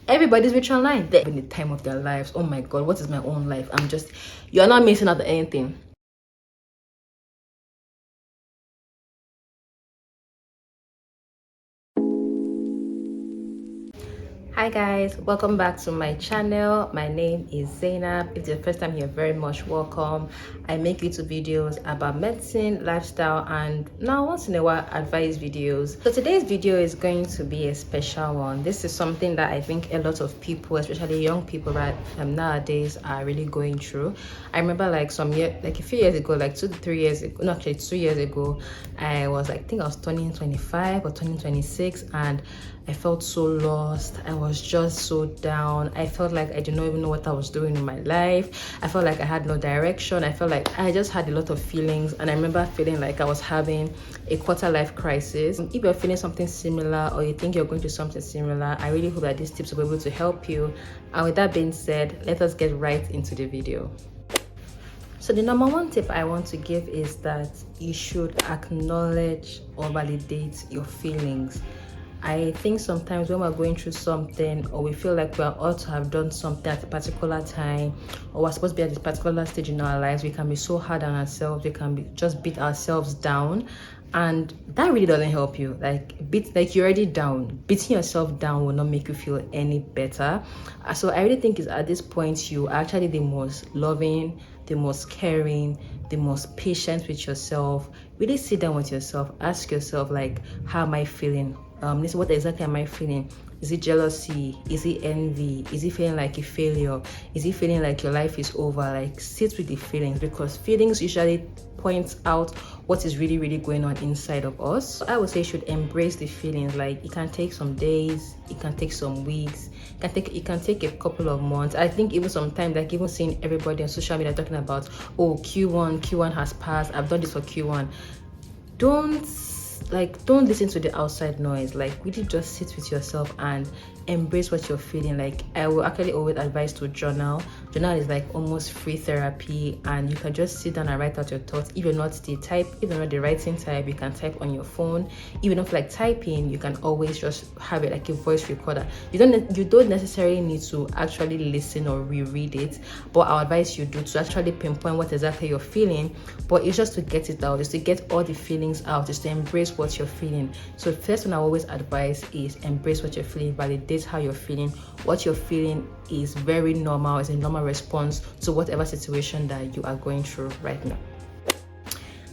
Everybody's rich online. They're having the time of their lives. Oh my god, what is my own life? You're not missing out on anything. Hi guys, welcome back to my channel. My name is Zainab. If it's your first time here, very much welcome. I make YouTube videos about medicine, lifestyle, and now once in a while advice videos. So today's video is going to be a special one. This is something that I think a lot of people, especially young people right nowadays, are really going through. I remember like a few years ago, like 2 to 3 years ago, no, actually 2 years ago, I think I was turning 25 or turning 26, and I felt so lost. I was just so down. I felt like I did not even know what I was doing in my life. I felt like I had no direction. I felt like I just had a lot of feelings, and I remember feeling like I was having a quarter life crisis. If you're feeling something similar, or you think you're going through something similar, I really hope that these tips will be able to help you. And with that being said, let us get right into the video. So the number one tip I want to give is that you should acknowledge or validate your feelings. I think sometimes when we're going through something, or we feel like we ought to have done something at a particular time, or we're supposed to be at this particular stage in our lives, we can be so hard on ourselves. We can just beat ourselves down, and that really doesn't help you. You're already down. Beating yourself down will not make you feel any better. So I really think is at this point you are actually the most loving, the most caring, the most patient with yourself. Really sit down with yourself. Ask yourself, like, how am I feeling? Listen, what exactly am I feeling? Is it jealousy? Is it envy? Is it feeling like a failure? Is it feeling like your life is over? Like, sit with the feelings, because feelings usually point out what is really, really going on inside of us. So I would say you should embrace the feelings. Like, it can take some days, it can take some weeks, it can take a couple of months. I think even sometimes, like, even seeing everybody on social media talking about, oh, Q1 has passed, I've done this for Q1. Don't listen to the outside noise. Like, really just sit with yourself and embrace what you're feeling. Like, I will actually always advise to journal. Journal is like almost free therapy, and you can just sit down and write out your thoughts. If you're not the writing type, you can type on your phone. Even if like typing, you can always just have it like a voice recorder. You don't necessarily need to actually listen or reread it, but I'll advise you do, to actually pinpoint what exactly you're feeling. But it's just to get it out, just to get all the feelings out, just to embrace what you're feeling. So first one I always advise is embrace what you're feeling, validate how you're feeling. What you're feeling is very normal. It's a normal response to whatever situation that you are going through right now.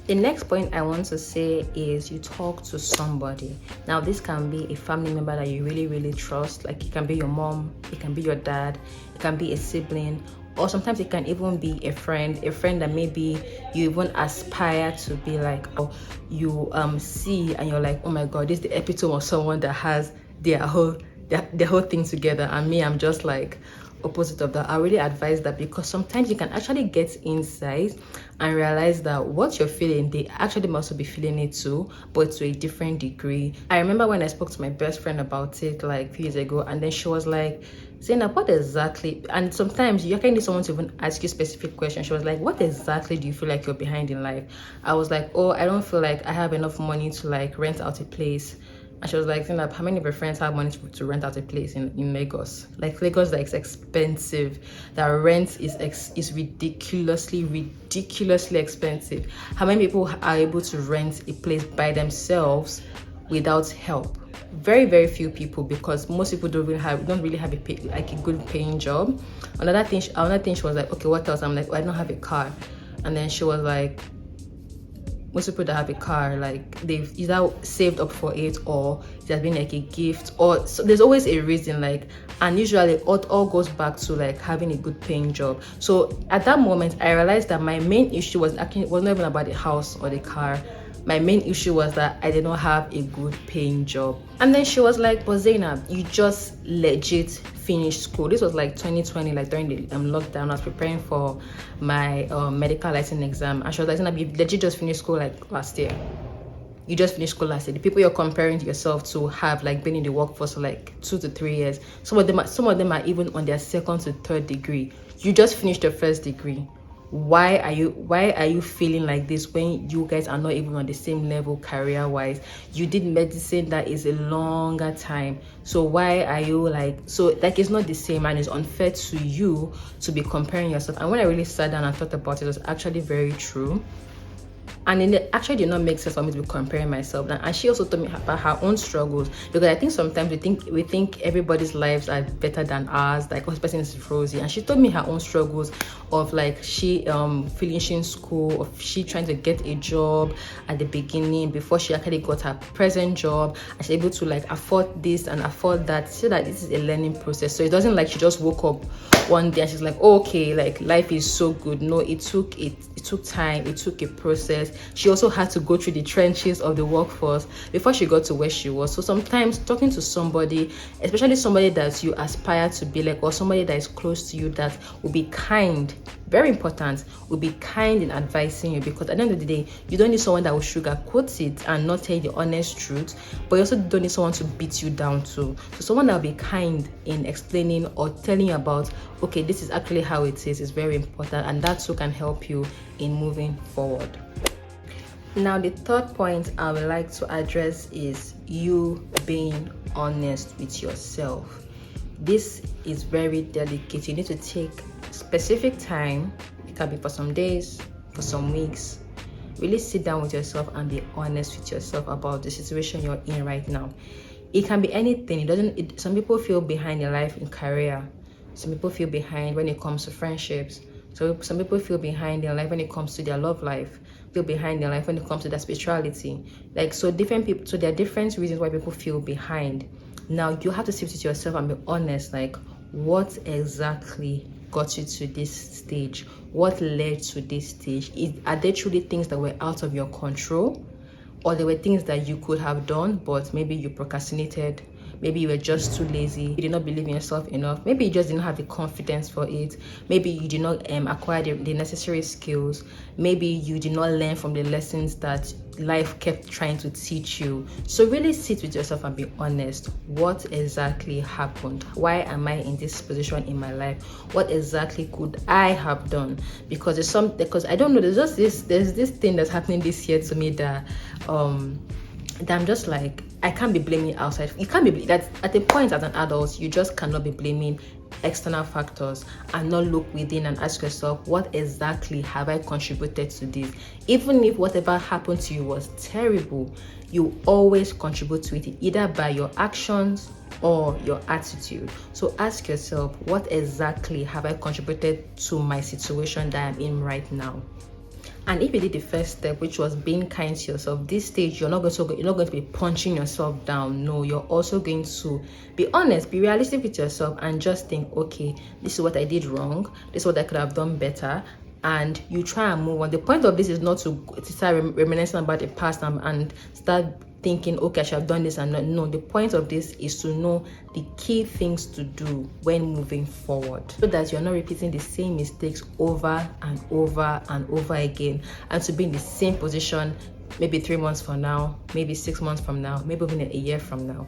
The next point I want to say is you talk to somebody. Now, this can be a family member that you really, really trust. Like, it can be your mom, it can be your dad, it can be a sibling, or sometimes it can even be a friend that maybe you even aspire to be like, or you see and you're like, oh my god, this is the epitome of someone that has their whole thing together, and me, I'm just like opposite of that. I really advise that, because sometimes you can actually get insight and realize that what you're feeling, they actually must be feeling it too, but to a different degree. I remember when I spoke to my best friend about it like a few years ago, and then she was like, Zainab, what exactly, and sometimes you can need someone to even ask you specific questions. She was like, what exactly do you feel like you're behind in life? I was like, oh, I don't feel like I have enough money to like rent out a place. And she was like, Zainab, how many of your friends have money to rent out a place in Lagos? Like, Lagos, like, it's expensive. The rent is ridiculously expensive. How many people are able to rent a place by themselves without help? Very, very few people, because most people don't really have a good paying job. Another thing she was like, okay, what else? I'm like, I don't have a car. And then she was like, most people that have a car, like, they've either saved up for it, or it has been like a gift, or so there's always a reason. Like, and usually it all goes back to like having a good paying job. So at that moment I realized that my main issue was not even about the house or the car. My main issue was that I did not have a good paying job. And then she was like, but Zainab, you just legit finished school. This was like 2020, like during the lockdown. I was preparing for my medical license exam, and she was like, Zainab, you legit just finished school like last year. You just finished school last year. The people you're comparing yourself to have like been in the workforce for like 2 to 3 years. Some of them are even on their second to third degree. You just finished your first degree. why are you feeling like this when you guys are not even on the same level career wise? You did medicine, that is a longer time, so why are you like, so like it's not the same, and it's unfair to you to be comparing yourself. And when I really sat down and thought about it, it was actually very true. And it actually did not make sense for me to be comparing myself. And she also told me about her own struggles, because I think sometimes we think everybody's lives are better than ours, like this person is rosy. And she told me her own struggles of like she finishing school, of she trying to get a job at the beginning before she actually got her present job, and she's able to like afford this and afford that. So that this is a learning process. So it doesn't like she just woke up one day and she's like, oh, okay, like life is so good. No, it took time, it took a process. She also had to go through the trenches of the workforce before she got to where she was. So sometimes talking to somebody, especially somebody that you aspire to be like, or somebody that is close to you, that will be kind, very important, will be kind in advising you, because at the end of the day, you don't need someone that will sugarcoat it and not tell you the honest truth, but you also don't need someone to beat you down too. So someone that will be kind in explaining or telling you about, okay, this is actually how it is very important, and that too can help you in moving forward. Now, the third point I would like to address is you being honest with yourself. This is very delicate. You need to take specific time. It can be for some days, for some weeks. Really sit down with yourself and be honest with yourself about the situation you're in right now. It can be anything. Some people feel behind in life, in career. Some people feel behind when it comes to friendships. So some people feel behind in life when it comes to their love life. Feel behind in life when it comes to their spirituality. Like, so different people, so there are different reasons why people feel behind. Now you have to sit with yourself and be honest, like, what exactly got you to this stage? What led to this stage? Are there truly things that were out of your control, or there were things that you could have done but maybe you procrastinated? Maybe you were just too lazy, you did not believe in yourself enough, maybe you just didn't have the confidence for it, maybe you did not acquire the necessary skills, maybe you did not learn from the lessons that life kept trying to teach you. So really sit with yourself and be honest. What exactly happened? Why am I in this position in my life? What exactly could I have done? Because I don't know, there's this thing that's happening this year to me that I'm just like, I can't be blaming outside. You can't be that at a point as an adult, you just cannot be blaming external factors and not look within and ask yourself, what exactly have I contributed to this? Even if whatever happened to you was terrible, you always contribute to it, either by your actions or your attitude. So ask yourself, what exactly have I contributed to my situation that I'm in right now? And if you did the first step, which was being kind to yourself, this stage you're not going to be punching yourself down. No, you're also going to be honest, be realistic with yourself, and just think, okay, this is what I did wrong, this is what I could have done better, and you try and move on. The point of this is not to start reminiscing about the past and start thinking, okay, I should have done this and not. No, the point of this is to know the key things to do when moving forward, so that you're not repeating the same mistakes over and over and over again, and to be in the same position maybe 3 months from now, maybe 6 months from now, maybe even a year from now.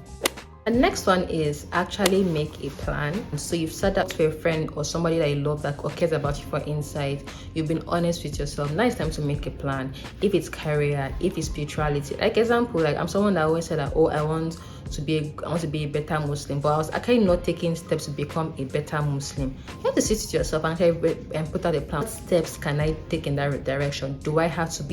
The next one is actually make a plan. So you've said that to a friend or somebody that you love that or cares about you for insight. You've been honest with yourself. Now it's time to make a plan. If it's career, if it's spirituality. Like example, like I'm someone that always said that, oh, I want to be a better Muslim, but I was actually not taking steps to become a better Muslim. You have to sit with yourself and put out a plan. What steps can I take in that direction? Do I have to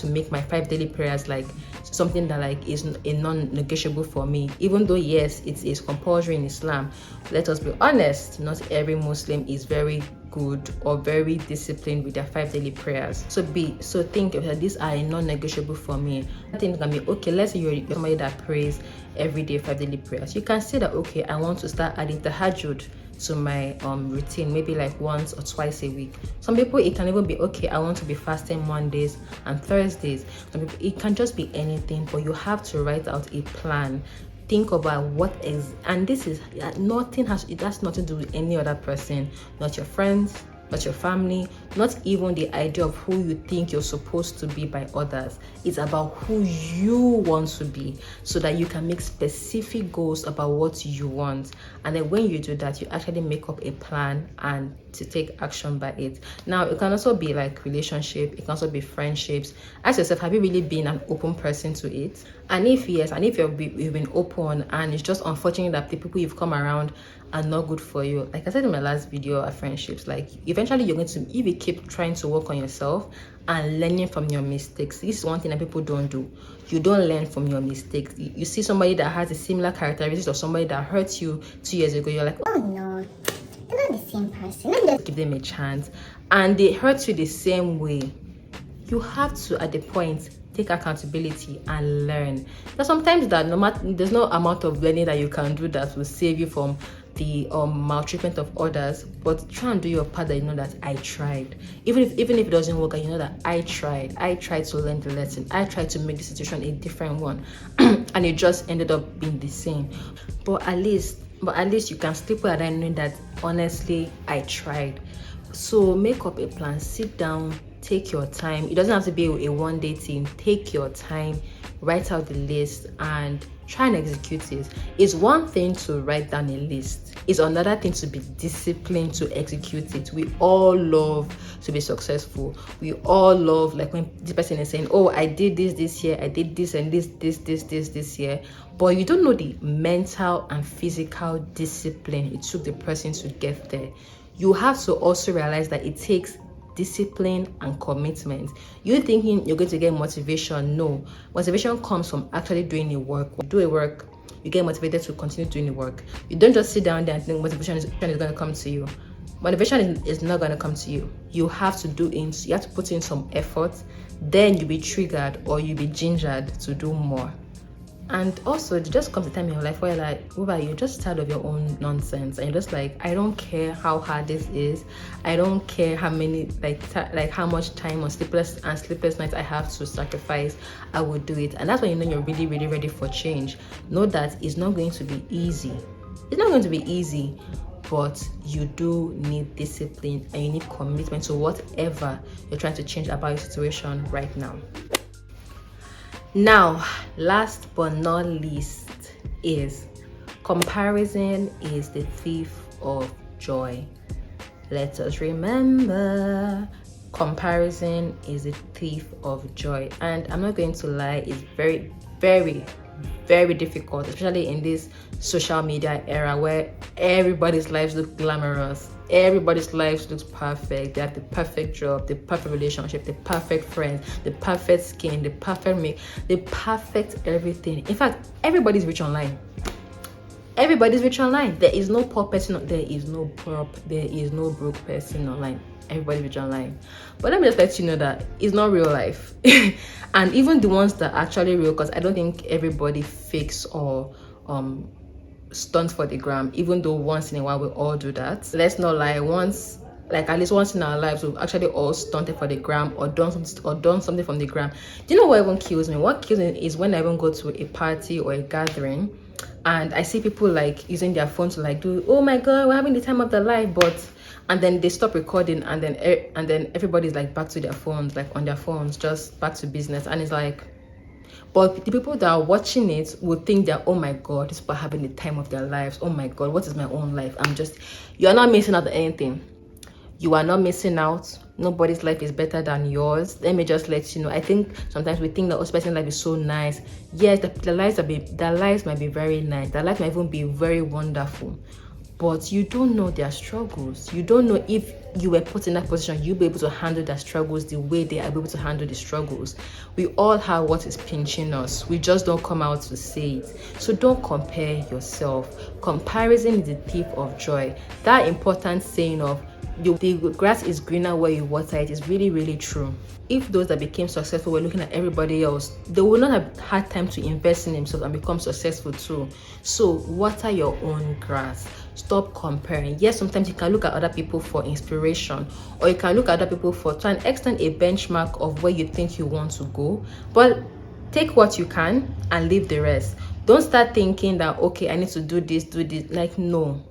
make my 5 daily prayers like something that like is a non-negotiable for me? Even though yes, it is compulsory in Islam, let us be honest, not every Muslim is very good or very disciplined with their 5 daily prayers. So think of these are non-negotiable for me. I think can be okay. Let's say you're somebody that prays every day 5 daily prayers. You can say that, okay, I want to start adding tahajjud to my routine, maybe like once or twice a week. Some people it can even be, okay, I want to be fasting Mondays and Thursdays. Some people it can just be anything, but you have to write out a plan. Think about what is, and this is nothing has, it has nothing to do with any other person, not your friends, not your family, not even the idea of who you think you're supposed to be by others. It's about who you want to be, so that you can make specific goals about what you want. And then when you do that, you actually make up a plan and to take action by it. Now, it can also be like relationship, it can also be friendships. Ask yourself, have you really been an open person to it? And if yes, and if you've been open, and it's just unfortunate that the people you've come around are not good for you, like I said in my last video of friendships, like eventually you're going to, if you keep trying to work on yourself and learning from your mistakes, this is one thing that people don't do. You don't learn from your mistakes. You see somebody that has a similar characteristics of somebody that hurt you 2 years ago, you're like, oh no, they're not the same person, let me just give them a chance, and they hurt you the same way. You have to, at the point, take accountability and learn. Because sometimes that no matter, there's no amount of learning that you can do that will save you from the maltreatment of others, but try and do your part, that you know that I tried. Even if it doesn't work, and you know that I tried to learn the lesson, I tried to make the situation a different one and it just ended up being the same. But at least you can sleep well at night knowing that honestly I tried. So make up a plan, sit down, take your time. It doesn't have to be a one-day thing. Take your time, write out the list and try and execute it. It's one thing to write down a list, it's another thing to be disciplined to execute it. We all love to be successful. We all love, like when this person is saying, oh, I did this year, I did this and this year, but you don't know the mental and physical discipline it took the person to get there. You have to also realize that it takes discipline and commitment. You thinking you're going to get motivation? No, motivation comes from actually doing the work. Do a work, you get motivated to continue doing the work. You don't just sit down there and think motivation is going to come to you. Motivation is not going to come to you. You have to you have to put in some effort, then you'll be triggered or you'll be gingered to do more. And also, it just comes a time in your life where you're just tired of your own nonsense, and you're just like, I don't care how hard this is, I don't care how many how much time or sleepless nights I have to sacrifice, I will do it. And that's when you know you're really, really ready for change. Know that it's not going to be easy. It's not going to be easy, but you do need discipline and you need commitment to whatever you're trying to change about your situation right now. Now, last but not least, is comparison is the thief of joy. Let us remember, comparison is the thief of joy. And I'm not going to lie, it's very, very, very difficult, especially in this social media era where everybody's lives look glamorous, everybody's lives looks perfect. They have the perfect job, the perfect relationship, the perfect friends, the perfect skin, the perfect make, the perfect everything. In fact, everybody's rich online. Everybody's rich online. There is no poor person, there is no broke person online. Everybody's rich online. But let me just let you know that it's not real life. And even the ones that are actually real, because I don't think everybody fakes or stunt for the gram, even though once in a while we all do that. Let's not lie, at least once in our lives we've actually all stunted for the gram or done something from the gram. Do you know what even kills me? What kills me is when I even go to a party or a gathering and I see people like using their phone to like do, oh my god, we're having the time of their life, and then they stop recording and then everybody's like back to their phones, like on their phones, just back to business. And it's like, but the people that are watching it would think that, oh my god, these people are having the time of their lives. Oh my god, what is my own life? You're not missing out on anything. You are not missing out. Nobody's life is better than yours. Let me just let you know. I think sometimes we think that this person's life is so nice. Yes, their lives might be very nice. Their life might even be very wonderful. But you don't know their struggles. You don't know if you were put in that position, you'll be able to handle their struggles the way they are able to handle the struggles. We all have what is pinching us. We just don't come out to say it. So don't compare yourself. Comparison is the thief of joy. That important saying of, the grass is greener where you water it is really, really true. If those that became successful were looking at everybody else, they would not have had time to invest in themselves and become successful too. So water your own grass. Stop comparing. Yes, sometimes you can look at other people for inspiration, or you can look at other people to an extent a benchmark of where you think you want to go, but take what you can and leave the rest. Don't start thinking that, okay, I need to do this. Like, no.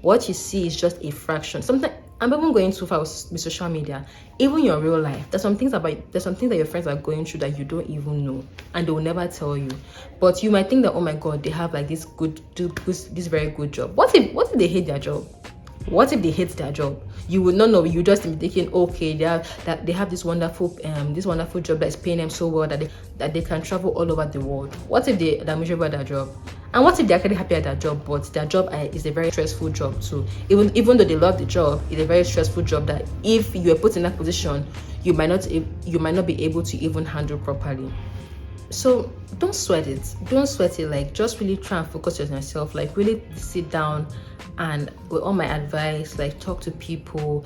What you see is just a fraction. Sometimes, I'm even going too far with social media. Even your real life, there's some things that your friends are going through that you don't even know, and they will never tell you. But you might think that, oh my god, they have like this this very good job. What if they hate their job? What if they hate their job? You would not know. You just be thinking, okay, they have this wonderful job that's paying them so well that they can travel all over the world. What if they're miserable at their job? And what if they're actually happy at their job, but their job is a very stressful job too? Even though they love the job, it's a very stressful job that if you are put in that position, you might not be able to even handle properly. So don't sweat it. Like, just really try and focus on yourself. Like, really sit down and, with all my advice, like, talk to people.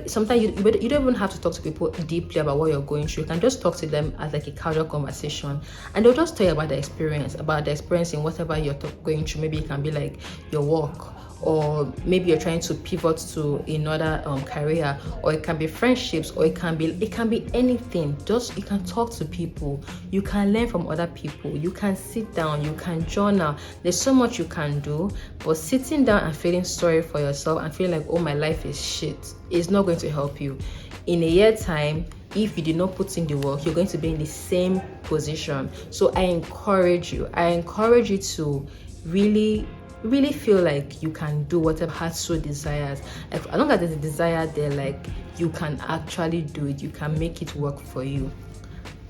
Sometimes you don't even have to talk to people deeply about what you're going through. You can just talk to them as like a casual conversation, and they'll just tell you about the experience in whatever you're going through. Maybe it can be like your work, or maybe you're trying to pivot to another career, or it can be friendships, or it can be anything. Just, you can talk to people, you can learn from other people, you can sit down, you can journal. There's so much you can do. But sitting down and feeling sorry for yourself and feeling like, oh, my life is shit, is not going to help you. In a year time, if you did not put in the work, you're going to be in the same position. So I encourage you to really feel like you can do whatever heart so desires. Like, as long as there's a desire there, like, you can actually do it. You can make it work for you.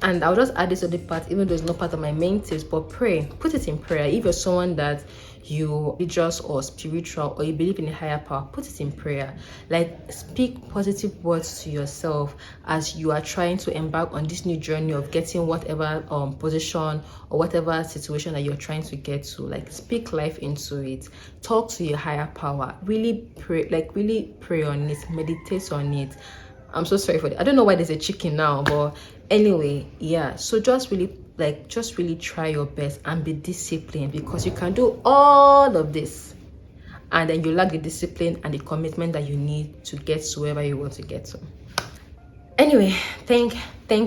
And I'll just add this other part, even though it's not part of my main tips, but pray. Put it in prayer. If you're someone that you religious or spiritual, or you believe in a higher power, put it in prayer. Like, speak positive words to yourself as you are trying to embark on this new journey of getting whatever position or whatever situation that you're trying to get to. Like, speak life into it. Talk to your higher power. Really pray on it, meditate on it. I'm so sorry for that. I don't know why there's a chicken now, but anyway, yeah. So just really try your best and be disciplined, because you can do all of this and then you lack the discipline and the commitment that you need to get to wherever you want to get to. Anyway, thank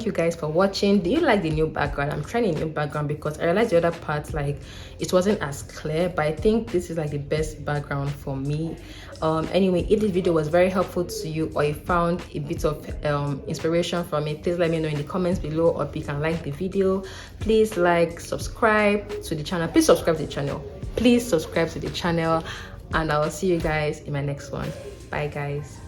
you guys for watching. Do you like the new background? I'm trying a new background because I realized the other part, like, it wasn't as clear, but I think this is like the best background for me. Anyway, if this video was very helpful to you, or you found a bit of inspiration from it, please let me know in the comments below, or if you can like the video. Please subscribe to the channel. Please subscribe to the channel, and I will see you guys in my next one. Bye guys.